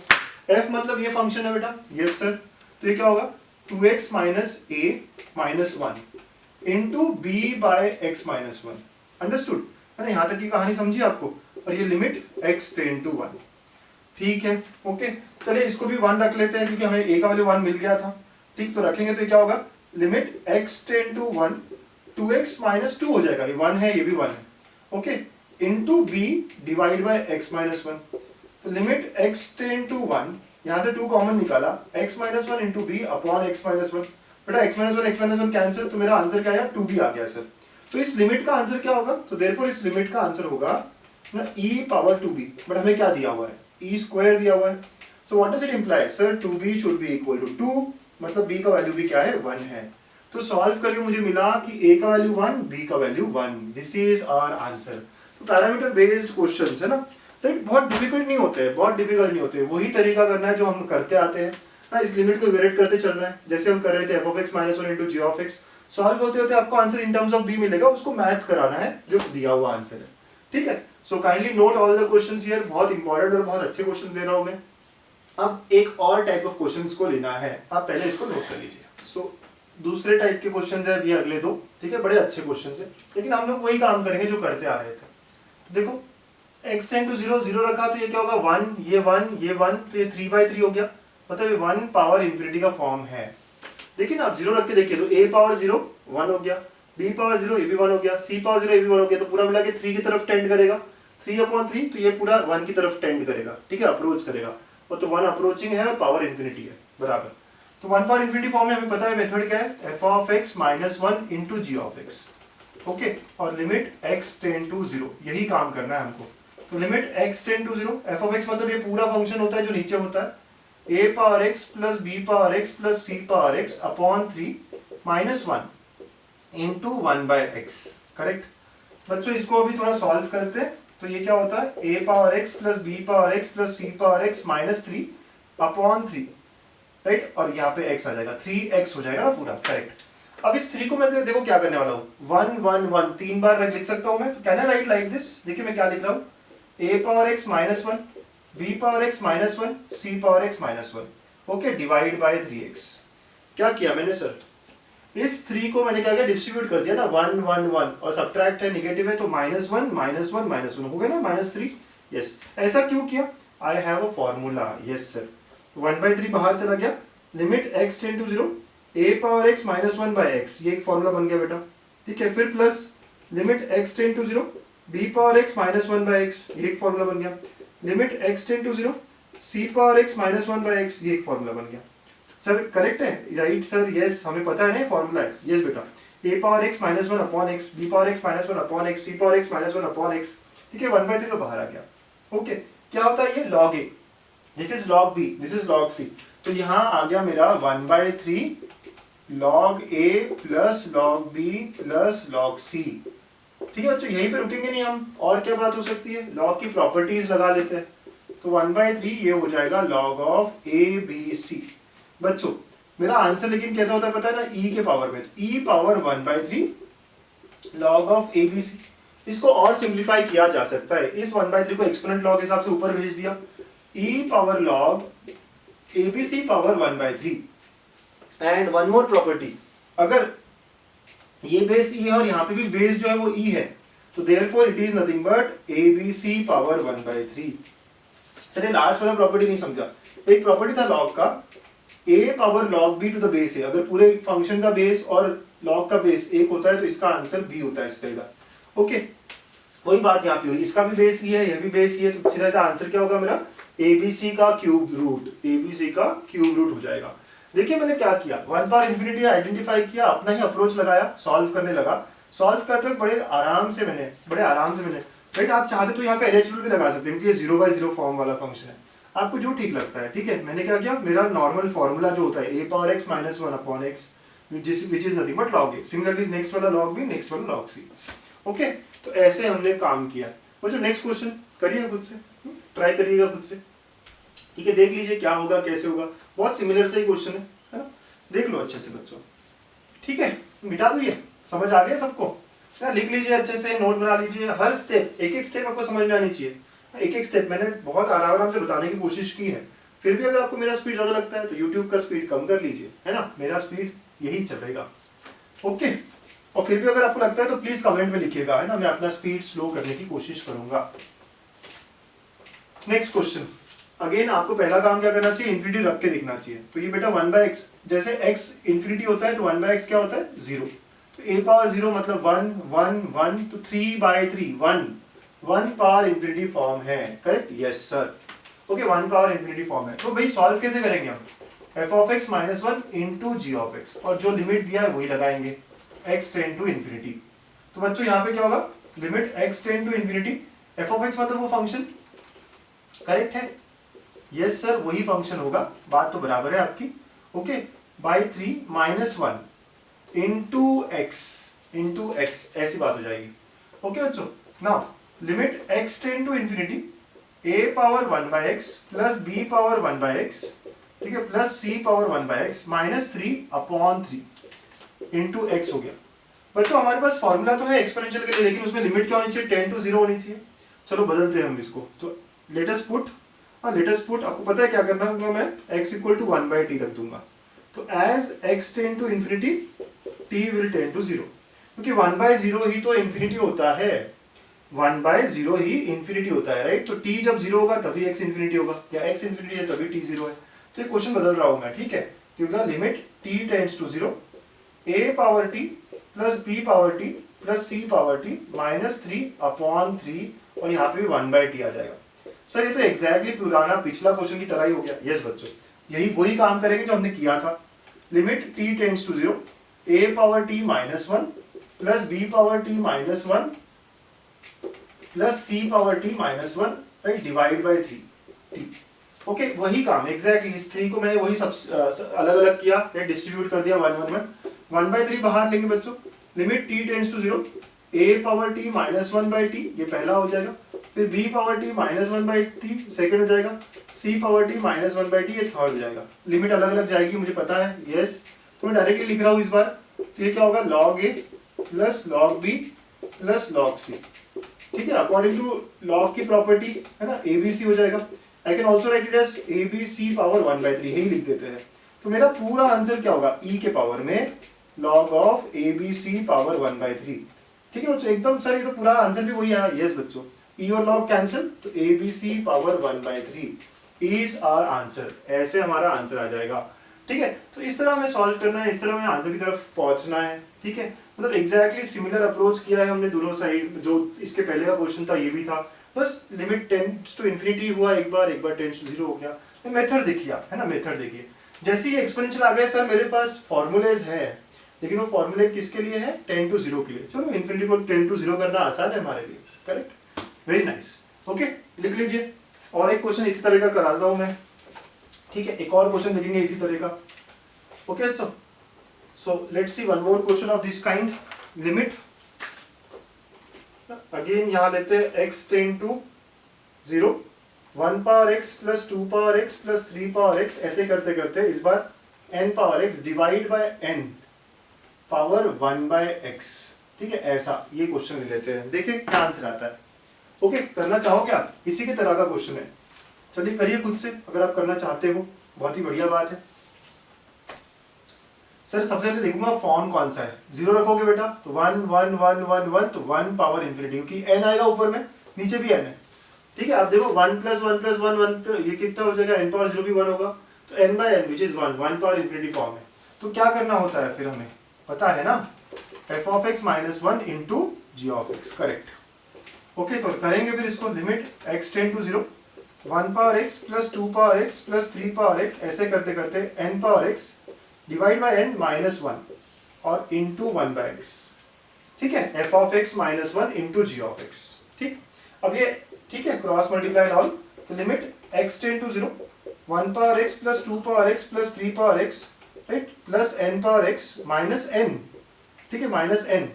f मतलब ये फंक्शन है बेटा, यस सर। तो ये क्या होगा, 2x minus a minus 1 into B by X minus 1, understood है ना। यहाँ तक की कहानी समझी आपको, और ये लिमिट x टेंड टू 1, ठीक है, ओके। चलिए इसको भी 1 रख लेते हैं, क्योंकि हमें a का वैल्यू 1 मिल गया था, ठीक। तो रखेंगे तो क्या होगा, limit x tend to 1, 2x minus 2 हो जाएगा, ये 1 है ये भी 1 है, okay, into b divide by x minus 1। तो लिमिट x टेंड टू 1, यहाँ से 2 कॉमन निकाला, x minus 1 into B upon x minus 1। बेटा x माइनस 1 कैंसिल, तो मेरा आंसर क्या आया, 2b आ गया सर। तो इस लिमिट का आंसर क्या होगा, तो देयरफॉर इस लिमिट का आंसर होगा ना e पावर 2b, बट हमें क्या दिया हुआ है, e स्क्वायर दिया हुआ है। So what does it imply sir, 2b should be equal to 2, मतलब b का वैल्यू भी क्या है, 1 है। तो सॉल्व करके मुझे मिला कि a का वैल्यू 1, b का value 1, this is our answer. तो पैरामीटर बेस्ड क्वेश्चंस है ना, राइट, बहुत डिफिकल्ट नहीं होते हैं, बहुत डिफिकल्ट नहीं होते, वही तरीका करना है जो हम करते आते हैं ना। इस लिमिट को इवेलुएट करते चलना है, जैसे हम कर रहे थे f of x minus 1 into g of x। Solve होते होते आपको answer in terms of b मिलेगा, उसको मैच कराना है जो दिया हुआ आंसर है, ठीक है। So kindly note all the questions here, बहुत इंपॉर्टेंट और बहुत अच्छे क्वेश्चंस दे रहा हूं मैं। अब एक और टाइप ऑफ क्वेश्चंस को लेना है, आप पहले इसको नोट कर लीजिए। सो दूसरे टाइप के क्वेश्चंस है ये अगले दो, ठीक है, बड़े अच्छे क्वेश्चंस है, लेकिन हम लोग वही काम करेंगे जो करते आ रहे थे। देखो x टेंड टू 0, 0 रखा तो ये क्या होगा, 1, ये 1, ये 1, तो ये 3/3 हो गया, मतलब ये 1 पावर इंफिनिटी का फॉर्म है। देखिए ना आप 0 रख के देखिए, तो a पावर 0 1 हो गया, b पावर 0 ये भी 1 हो गया, c पावर 0 ये भी 1 हो गया, तो पूरा मिला के 3 की तरफ टेंड करेगा, 3/3, तो ये पूरा 1 की तरफ टेंड करेगा, ठीक है, अप्रोच करेगा। और तो 1 अप्रोचिंग है और पावर इंफिनिटी है, बराबर। तो 1 पावर इंफिनिटी फॉर्म में हमें पता है मेथड क्या है, f of x minus 1 into g of x, okay, और लिमिट x टेंड टू 0, यही काम करना है हमको। तो limit x tend to 0, f of x मतलब ये पूरा फंक्शन होता है जो नीचे होता है, a power x plus b power x plus c power x upon 3 minus 1 into 1 by x, correct. बच्चों इसको अभी थोड़ा सॉल्व करते हैं, तो ये क्या होता है, a power x plus b power x plus c power x minus 3 upon 3, right, और यहाँ पे x आ जाएगा, 3x हो जाएगा ना पूरा, करेक्ट। अब इस 3 को मैं देखो क्या करने वाला हूँ, 1 1 1 3 बार लिख सकता हूँ मैं, can I right like this. देखिए मैं क्या लिख रहा हूँ, a power x minus 1, b power x minus 1, c power x minus 1, okay, divide by 3x। क्या किया मैंने सर, इस 3 को मैंने क्या किया, डिस्ट्रीब्यूट कर दिया ना, 1 1 1, और सब्ट्रैक्ट है, नेगेटिव है, तो माइनस 1 माइनस 1 माइनस 1 हो गया ना, माइनस 3, यस। ऐसा क्यों किया, I have a formula, yes sir. 1/3 बाहर चला गया, limit x tend to 0, a power x minus 1 by x, ये एक फॉर्मूला बन गया बेटा, ठीक है। फिर plus limit x tend to 0, b power x minus 1 by x, ये एक फॉर्मूला बन गया। Limit x tend to 0, c power x minus 1 by x, ये एक फॉर्मूला बन गया। सर करेक्ट है, राइट सर, यस, हमें पता है ना फॉर्मूला है, यस बेटा। a power x minus 1 upon x, b power x minus 1 upon x, c power x minus 1 upon x, ठीक है। 1/3 तो बाहर आ गया, ओके। क्या होता है ये, log a, this is log b, this is log c, तो यहाँ आ गया मेरा 1/3 log a plus log b plus log c, ठीक है बच्चों। यहीं पे रुकेंगे नहीं हम, और क्या बात हो सकती है, log की प्रॉपर्टीज लगा लेते हैं, तो 1/3 ये हो जाएगा log of a b c। बच्चों मेरा आंसर लेकिन कैसा होता है पता है ना, e के पावर में, e power 1/3 log of a b c। इसको और सिंप्लीफाई किया जा सकता है। इस 1/3 को एक्सपोनेंट लॉग के हिसाब से ऊपर भेज दिया, e power log abc power 1/3। And one more property, अगर ये बेस e है और यहाँ पे भी बेस जो है वो e है, तो therefore it is nothing but abc power 1/3। Sir ये लास्ट वाला प्रॉपर्टी नहीं समझा। एक प्रॉपर्टी था लॉग का, a power log b to the base है। अगर पूरे फंक्शन का बेस और log का बेस एक होता है तो इसका आंसर b होता है इस तरह का। ओके, वही बात यहाँ पे हुई, इसका भी बेस ही है, यह भी बेस ही है, तो सीधा आंसर क्या होगा मेरा, abc का क्यूब रूट, abc का क्यूब रूट हो जाएगा। देखिए मैंने क्या किया, 1 पावर इंफिनिटी आइडेंटिफाई किया, अपना ही अप्रोच लगाया, सॉल्व करने लगा। सॉल्व करते वक्त बड़े आराम से मैंने राइट, आप चाहते तो यहाँ पे LH रूल भी लगा सकते हैं क्योंकि ये 0/0 फॉर्म वाला फंक्शन है, आपको जो ठीक लगता है। ठीक है, मैंने क्या किया, मेरा नॉर्मल फॉर्मूला जो होता है a power x minus 1 upon x which is nothing but log a। Similarly next वाला log b, नेक्स्ट वाला log c। ओके, तो ऐसे हमने काम किया। वो जो नेक्स्ट क्वेश्चन करिएगा खुद से, ट्राई करिएगा खुद से। ठीक है, देख लीजिए क्या होगा कैसे होगा, बहुत सिमिलर से ही क्वेश्चन है ना, देख लो अच्छे से बच्चों। ठीक है, मिटा दो, ये समझ आ गया सबको ना, लिख लीजिए अच्छे से, नोट बना लीजिए, हर स्टेप एक एक स्टेप आपको समझ में आनी चाहिए। एक एक स्टेप मैंने बहुत आराम से बताने की कोशिश की है, फिर भी अगर आपको मेरा स्पीड ज्यादा लगता है तो YouTube का स्पीड कम कर लीजिए, है ना, मेरा स्पीड यही चलेगा। ओके, और फिर भी अगर आपको लगता है तो प्लीज कमेंट में लिखिएगा, है ना, मैं अपना स्पीड स्लो करने की कोशिश करूंगा। नेक्स्ट क्वेश्चन, अगेन आपको पहला काम क्या करना चाहिए, इंफिनिटी रख के दिखना चाहिए। तो ये बेटा 1/x, जैसे x इंफिनिटी होता है तो 1/x क्या होता है, 0। तो a पावर 0 मतलब 1 1 1, तो 3/3 1 पावर इंफिनिटी फॉर्म है, correct, yes sir. Okay, 1 power infinity form है। तो भाई सॉल्व कैसे करेंगे हम, f(x - 1) इंटू g(x), और जो लिमिट दिया है वही लगाएंगे, x टेंड टू इंफिनिटी। तो बच्चों यहाँ पे क्या होगा, limit x tend to infinity, f(x) मतलब वो फंक्शन, करेक्ट है, यस सर, वही फंक्शन होगा, बात तो बराबर है आपकी। ओके, बाई 3 - 1 इंटू एक्स, ऐसी बात हो जाएगी। ओके बच्चों, now limit x tend to infinity, a power 1/x plus b power 1/x, ठीक है, plus c power 1/x minus 3/3 into X हो गया। बच्चों हमारे पास फॉर्मूला तो है एक्सपोनेंशियल के लिए, लेकिन उसमें लिमिट क्या होनी चाहिए, 10 to 0 होनी चाहिए। चलो बदलते हैं हम इसको, तो लेट अस पुट, आपको पता है क्या करना होगा, मैं x इक्वल टू 1/t रख दूंगा। तो as x tend to infinity t will tend to 0, क्योंकि 1/0 ही तो इंफिनिटी होता है, 1/0 ही इंफिनिटी होता है, राइट। तो t जब 0 होगा तभी x इंफिनिटी होगा, या x इंफिनिटी है तभी t 0 है। तो ये क्वेश्चन बदल रहा हूं मैं, ठीक है, क्योंकि limit t tends to 0, a power t plus b power t plus c power t minus 3/3, और यहाँ पे भी 1/t आ जाएगा। सर ये तो एग्जैक्टली पुराना पिछला क्वेश्चन की तरह ही हो गया। यस बच्चों, यही वही काम करेंगे जो हमने किया था। Limit t tends to 0, a power t minus 1 plus b power t minus 1 plus c power t minus 1, right, divide by 3t। Okay, वही काम एग्जैक्टली, इस 3 को मैंने वही सब अलग अलग किया, डिस्ट्रीब्यूट कर दिया 1 1 में। 1/3 बाहर लेंगे बच्चों, limit t tends to 0, a power t minus 1/t, ये पहला हो जाएगा, फिर b power t minus 1/t second हो जाएगा, c power t minus 1/t ये थर्ड हो जाएगा। लिमिट अलग अलग जाएगी मुझे पता है, यस, तो मैं डायरेक्टली लिख रहा हूँ इस बार। तो ये क्या होगा, log a plus log b plus log c, ठीक है, अकॉर्डिंग टू log की प्रॉपर्टी, है ना, abc हो जाएगा। I can also write it as abc power 1/3, यही लिख देते हैं। तो मेरा पूरा आंसर क्या होगा, e के पावर में log ऑफ abc पावर 1/3, ठीक है बच्चों, एकदम सर ये तो पूरा आंसर भी वही आया। यस बच्चों, e और log कैंसिल, तो abc power 1/3 is our answer, ऐसे हमारा आंसर आ जाएगा। ठीक है, तो इस तरह हमें सॉल्व करना है, इस तरह हमें आंसर की तरफ पहुंचना है। ठीक है, मतलब एग्जैक्टली सिमिलर अप्रोच किया है हमने दोनों साइड, जो इसके पहले का क्वेश्चन था ये भी था, बस लिमिट टेंड्स टू इंफिनिटी हुआ एक बार टेंड्स टू 0 हो गया। तो मेथड देखिए आप, है ना, मेथड देखिए, जैसे ही एक्सपोनेंशियल आ गया, सर मेरे पास फॉर्मूलेज है, लेकिन वो फॉर्मूले किसके लिए है, 10 to 0 के लिए। चलो इंफिनिटी को 10 to 0 करना आसान है हमारे लिए, करेक्ट, वेरी नाइस। ओके, लिख लीजिए, और एक क्वेश्चन इसी तरह का करा देता हूं मैं, ठीक है, एक और क्वेश्चन देखेंगे इसी तरह का। ओके अच्छा, so let's see one more question of this kind. Limit again यहाँ लेते हैं x tend to 0, 1 power x plus 2 power x plus 3 power x, ऐसे करते करते इस बार n power x divide by n power 1/x, ठीक है, ऐसा ये क्वेश्चन ले लेते हैं, देखिए क्या आंसर आता है। ओके, करना चाहोगे आप? इसी की तरह का क्वेश्चन है, चलिए करिए खुद से अगर आप करना चाहते हो, बहुत ही बढ़िया बात है। सर सबसे पहले देखूंगा फॉर्म कौन सा है, 0 रखोगे बेटा तो 1 1 1 1 1 तो 1 पावर इन्फिनिटी, क्योंकि n आएगा ऊपर में, नीचे भी n है, ठीक है। आप देखो 1 + 1 + 1 1, ये कितना हो जाएगा, n पावर 0 भी 1 होगा, तो n by n which is 1 power infinity form है। तो क्या करना होता है फिर, हमें पता है ना, f(x - 1) into g(x), correct. Okay, तो करेंगे फिर इसको, limit x tend to 0, 1 power x plus 2 power x plus 3 power x, ऐसे करते करते n power x divide by n -1 और इंटू 1 बाय x, ठीक है, f(x - 1) इंटू g(x), ठीक। अब ये ठीक है, क्रॉस मल्टीप्लाई ऑल, तो limit x tend to 0, 1 power x plus 2 power x plus 3 power x, right, plus n power x minus n, ठीक है, minus n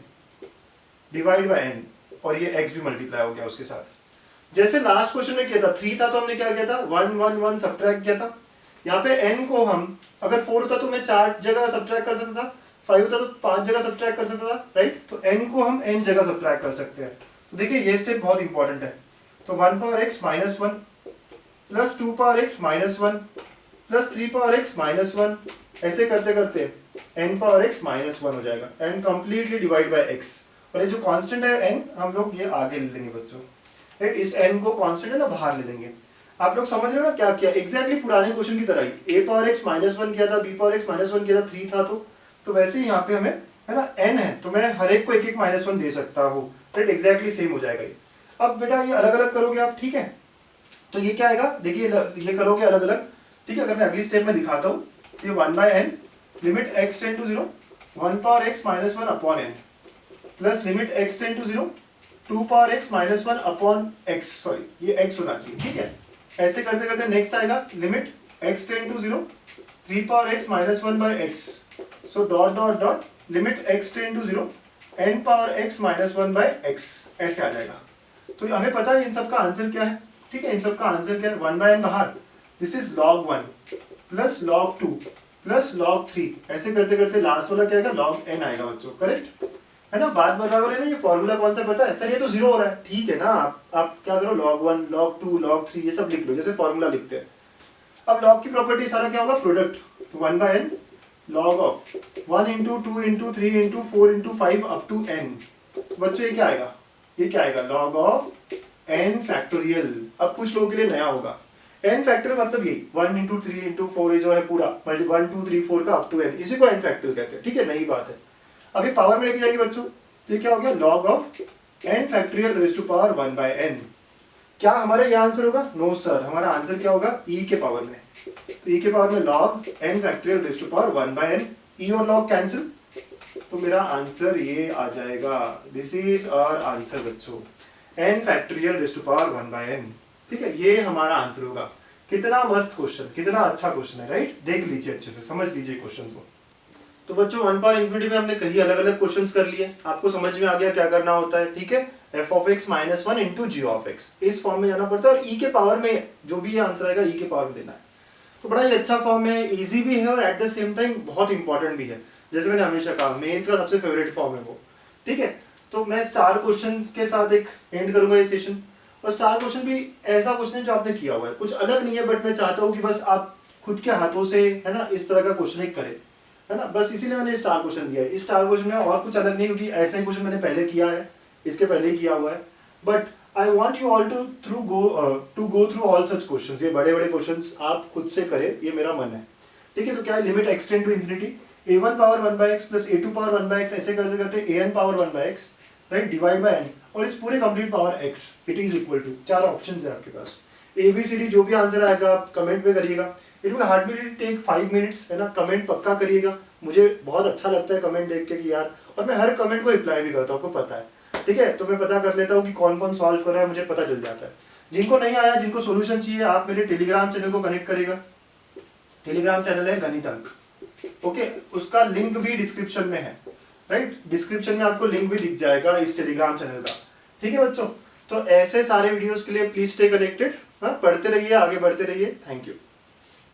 divide by n, और ये x भी मल्टीप्लाई हो गया उसके साथ। जैसे लास्ट क्वेश्चन में किया था, 3 था तो हमने क्या किया था, 1 1 1 सब्ट्रैक्ट किया था। यहाँ पे n को हम, अगर 4 होता तो मैं 4 जगह सब्ट्रैक्ट कर सकता था, 5 होता तो 5 जगह सब्ट्रैक्ट कर सकता था, राइट। तो n को हम n जगह सब्ट्रैक्ट कर सकते हैं। तो देखिए ये स्टेप बहुत इंपॉर्टेंट है। तो 1 power x -1 plus 2 power x -1 plus 3 power x -1, ऐसे करते करते n पावर x -1 हो जाएगा, n completely divide by x, और ये जो कांस्टेंट है n, हम लोग ये आगे ले लेंगे बच्चों, राइट। इस n को कांस्टेंट है ना बाहर ले लेंगे। आप लोग समझ रहे हो ना क्या किया, एग्जैक्टली पुराने क्वेश्चन की तरह ही, a पावर x -1 किया था, b पावर x -1 किया था, 3 था, तो वैसे ही यहाँ पे हमें है ना n है, तो मैं हर एक को एक एक -1 दे सकता हूँ, राइट, एग्जैक्टली सेम हो जाएगा ये। अब बेटा ये अलग अलग करोगे आप, ठीक है, तो ये क्या आएगा, देखिए ये करोगे अलग अलग, ठीक है। अगर मैं अगली स्टेप में दिखाता हूँ, तो ये 1 by n limit x tend to 0, 1 power x -1 upon n plus limit x tend to 0, 2 power x -1 upon x, sorry ये x होना चाहिए, ठीक है। ऐसे करते करते नेक्स्ट आएगा limit x tend to 0, 3 power x -1 by x, so dot dot dot limit x tend to 0, n power x -1 by x, ऐसे आ जाएगा। तो हमें पता है इन सब का आंसर क्या है, ठीक है, इन सब का आंसर क्या है, 1 बाय n बाहर, this is log 1 plus log 2 plus log 3, ऐसे करते करते लास्ट वाला क्या आएगा, log n आएगा बच्चों, करेक्ट है ना, बात बराबर है ना। ये फॉर्मूला कौन सा पता है, सर ये तो 0 हो रहा है, ठीक है ना, आप क्या करो, log 1 log 2 log 3 ये सब लिख लो, जैसे फॉर्मूला लिखते हैं। अब log की प्रॉपर्टी सारा क्या होगा, product, 1 by n log of 1 into 2 into 3 into 4 into 5 up to n, बच्चों ये क्या आएगा, ये क्या आएगा, log ऑफ n फैक्टोरियल। अब कुछ लोगों के लिए नया होगा, n फैक्टोरियल मतलब यही 1 इंटू 3 इंटू 4 जो है पूरा, 1 2 3 4 का अप टू n, इसी को n फैक्टोरियल कहते हैं, ठीक है, नई बात है। अभी पावर में लेके जाएंगे बच्चों, तो ये क्या हो गया, log of n factorial raise to power 1 by n। क्या हमारा ये आंसर होगा, नो सर, हमारा आंसर क्या होगा, e के पावर में, तो e के पावर में log n factorial raise to power 1 by n, e और log कैंसिल, तो मेरा आंसर ये आ जाएगा, दिस इज आवर आंसर बच्चों, n factorial raise to power 1 by n, ठीक है, ये हमारा आंसर होगा। कितना मस्त क्वेश्चन, कितना अच्छा क्वेश्चन है, राइट, देख लीजिए अच्छे से, समझ लीजिए क्वेश्चन को। तो बच्चों 1 पावर इन्फिनिटी में हमने कई अलग अलग क्वेश्चंस कर लिए, आपको समझ में आ गया क्या करना होता है, ठीक है, f(x - 1) इंटू g(x), इस फॉर्म में जाना पड़ता है, और e के पावर में जो भी आंसर आएगा e के पावर में देना है। तो बड़ा ही अच्छा फॉर्म है, इजी भी है और एट द सेम टाइम बहुत इंपॉर्टेंट भी है। जैसे मैंने हमेशा कहा, मेंस का सबसे फेवरेट फॉर्म है वो, ठीक है। तो मैं स्टार क्वेश्चन के साथ एक एंड करूंगा ये सेशन, और स्टार क्वेश्चन भी ऐसा क्वेश्चन है जो आपने किया हुआ है, कुछ अलग नहीं है, बट मैं चाहता हूँ कि बस आप खुद के हाथों से है ना इस तरह का क्वेश्चन एक करें, है ना, बस इसीलिए मैंने स्टार क्वेश्चन दिया है। इस स्टार क्वेश्चन में और कुछ अलग नहीं, क्योंकि ऐसे ही क्वेश्चन मैंने पहले किया है, इसके पहले ही किया हुआ है, but I want you all to go through all such questions, ये बड़े बड़े क्वेश्चंस आप खुद से करें, ये मेरा मन है, ठीक है। तो क्या है, limit x tend to infinity, a1 power 1 by x plus a2 power 1 by x, ऐसे करते करते an power 1 by x, right, divide by n, और इस पूरे complete power x, it is equal to, 4 options है आपके पास, ABCD जो भी आंसर आएगा आप कमेंट में करिएगा, it will hardly take 5 minutes, है ना, कमेंट पक्का करिएगा, मुझे बहुत अच्छा लगता है कमेंट देख के कि यार, और मैं हर कमेंट को रिप्लाई भी करता हूँ, आपको पता है, ठीक है। तो मैं पता कर लेता हूँ कि कौन कौन सॉल्व कर रहा है, मुझे पता चल जाता है। जिनको नहीं आया, जिनको सोल्यूशन चाहिए, आप मेरे टेलीग्राम चैनल को कनेक्ट करिएगा, टेलीग्राम चैनल है गणित अंक, ओके, उसका लिंक भी डिस्क्रिप्शन में है, राइट, डिस्क्रिप्शन में आपको लिंक भी दिख जाएगा इस टेलीग्राम चैनल का, ठीक है बच्चों। तो ऐसे सारे वीडियोस के लिए प्लीज स्टे कनेक्टेड, हाँ, पढ़ते रहिए, आगे बढ़ते रहिए, थैंक यू।